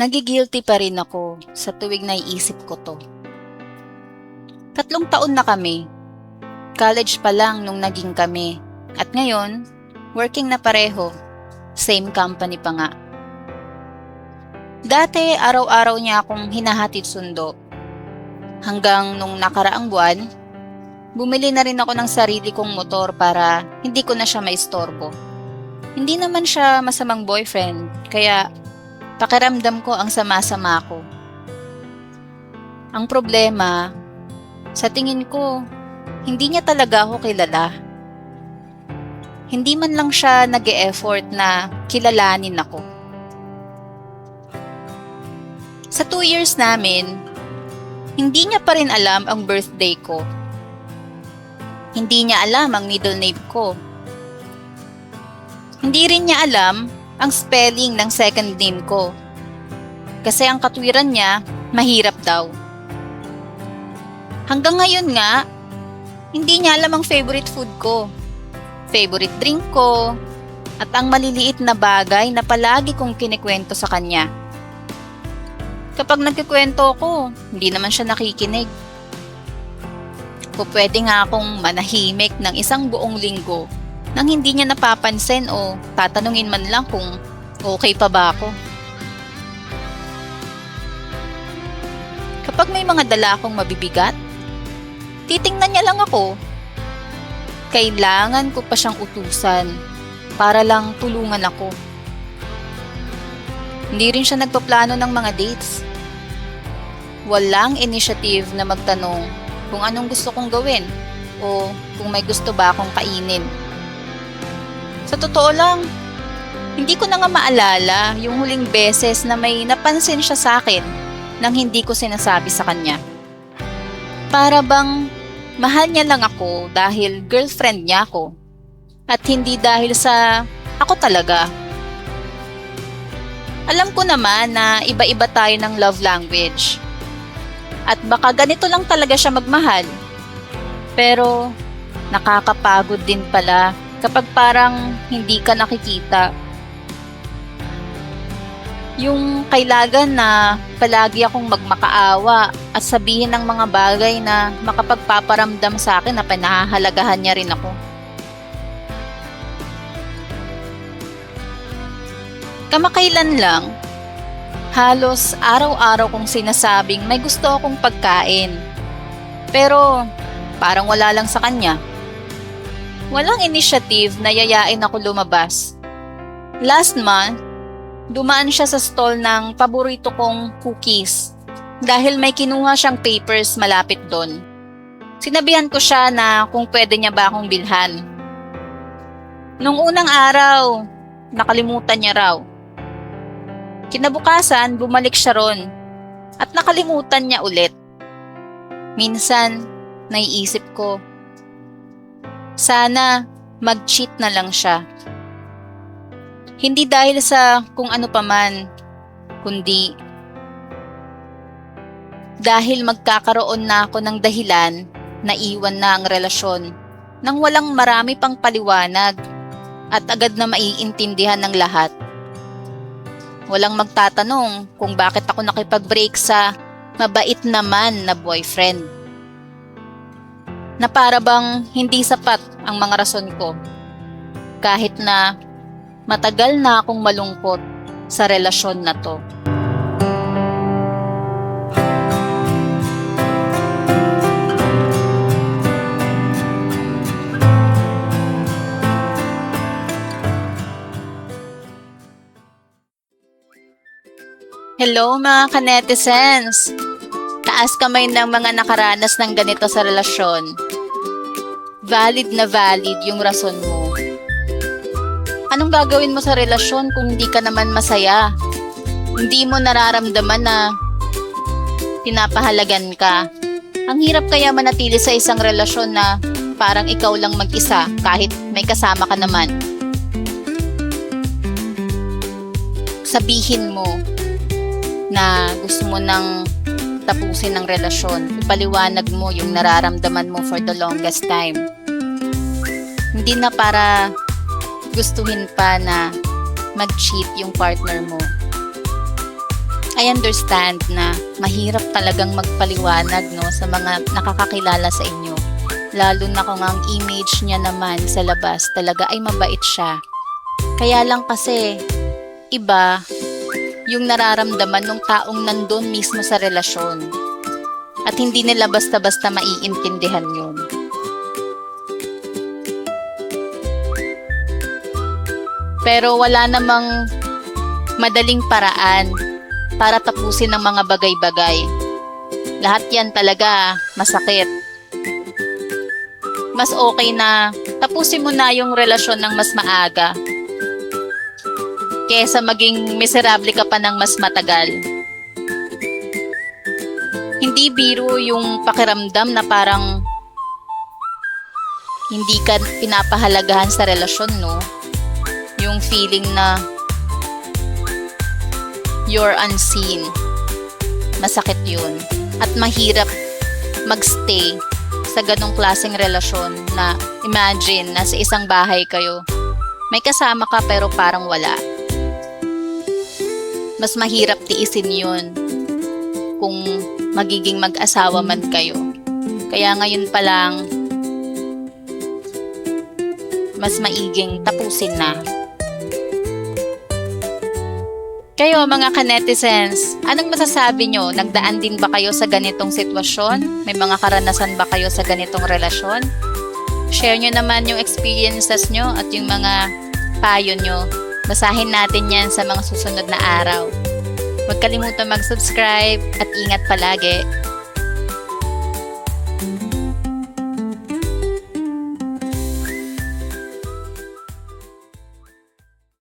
Nagigilty pa rin ako sa tuwing naiisip ko to. 3 taon na kami. College pa lang nung naging kami. At ngayon, working na pareho. Same company pa nga. Dati, araw-araw niya akong hinahatid sundo. Hanggang nung nakaraang buwan, bumili na rin ako ng sarili kong motor para hindi ko na siya maistorbo. Hindi naman siya masamang boyfriend, kaya pakiramdam ko ang sama-sama ko. Ang problema, sa tingin ko, hindi niya talaga ako kilala. Hindi man lang siya nag-e-effort na kilalanin ako. Sa 2 years namin, hindi niya pa rin alam ang birthday ko. Hindi niya alam ang middle name ko. Hindi rin niya alam ang spelling ng second name ko. Kasi ang katwiran niya, mahirap daw. Hanggang ngayon nga, hindi niya alam ang favorite food ko, favorite drink ko, at ang maliliit na bagay na palagi kong kinikwento sa kanya. Kapag nagkikwento ko, hindi naman siya nakikinig. Kung pwede nga akong manahimik ng 1 buong linggo nang hindi niya napapansin o tatanungin man lang kung okay pa ba ako. Kapag may mga dala akong mabibigat, titingnan niya lang ako. Kailangan ko pa siyang utusan para lang tulungan ako. Hindi rin siya nagpaplano ng mga dates. Walang initiative na magtanong kung anong gusto kong gawin o kung may gusto ba akong kainin. Sa totoo lang, hindi ko na nga maalala yung huling beses na may napansin siya sa akin nang hindi ko sinasabi sa kanya. Para bang mahal niya lang ako dahil girlfriend niya ako at hindi dahil sa ako talaga. Alam ko naman na iba-iba tayo ng love language. At baka ganito lang talaga siya magmahal. Pero nakakapagod din pala kapag parang hindi ka nakikita. Yung kailangan na palagi akong magmakaawa at sabihin ng mga bagay na makapagpaparamdam sa akin na pinahahalagahan niya rin ako. Kamakailan lang, halos araw-araw kong sinasabing may gusto akong pagkain. Pero parang wala lang sa kanya. Walang initiative na yayain ako lumabas. Last month, dumaan siya sa stall ng paborito kong cookies dahil may kinuha siyang papers malapit doon. Sinabihan ko siya na kung pwede niya ba akong bilhan. Nung unang araw, nakalimutan niya raw. Kinabukasan, bumalik siya ron at nakalimutan niya ulit. Minsan, naiisip ko, sana mag-cheat na lang siya. Hindi dahil sa kung ano paman, kundi dahil magkakaroon na ako ng dahilan na iwan na ang relasyon nang walang marami pang paliwanag at agad na maiintindihan ng lahat. Walang magtatanong kung bakit ako nakipag-break sa mabait naman na boyfriend. Na para bang hindi sapat ang mga rason ko. Kahit na matagal na akong malungkot sa relasyon na to. Hello mga ka-netizens! Taas kamay ng mga nakaranas ng ganito sa relasyon. Valid na valid yung rason mo. Anong gagawin mo sa relasyon kung hindi ka naman masaya? Hindi mo nararamdaman na pinapahalagan ka. Ang hirap kaya manatili sa isang relasyon na parang ikaw lang mag-isa kahit may kasama ka naman. Sabihin mo na gusto mo nang tapusin ang relasyon. Ipaliwanag mo yung nararamdaman mo for the longest time. Hindi na para gustuhin pa na mag-cheat yung partner mo. I understand na mahirap talagang magpaliwanag no sa mga nakakakilala sa inyo. Lalo na kung ang image niya naman sa labas talaga ay mabait siya. Kaya lang kasi iba yung nararamdaman ng taong nandun mismo sa relasyon. At hindi nila basta-basta maiintindihan yun. Pero wala namang madaling paraan para tapusin ang mga bagay-bagay. Lahat yan talaga masakit. Mas okay na tapusin mo na yung relasyon ng mas maaga kesa maging miserable ka pa ng mas matagal. Hindi biro yung pakiramdam na parang hindi ka pinapahalagahan sa relasyon, no? Yung feeling na you're unseen. Masakit yun. At mahirap magstay sa ganong klaseng relasyon na imagine, nasa isang bahay kayo. May kasama ka pero parang wala. Mas mahirap tiisin yun kung magiging mag-asawa man kayo. Kaya ngayon pa lang, mas maiging tapusin na. Kayo mga ka-netizens, anong masasabi nyo? Nagdaan din ba kayo sa ganitong sitwasyon? May mga karanasan ba kayo sa ganitong relasyon? Share nyo naman yung experiences nyo at yung mga payo nyo. Basahin natin yan sa mga susunod na araw. Huwag kalimutan mag-subscribe at ingat palagi.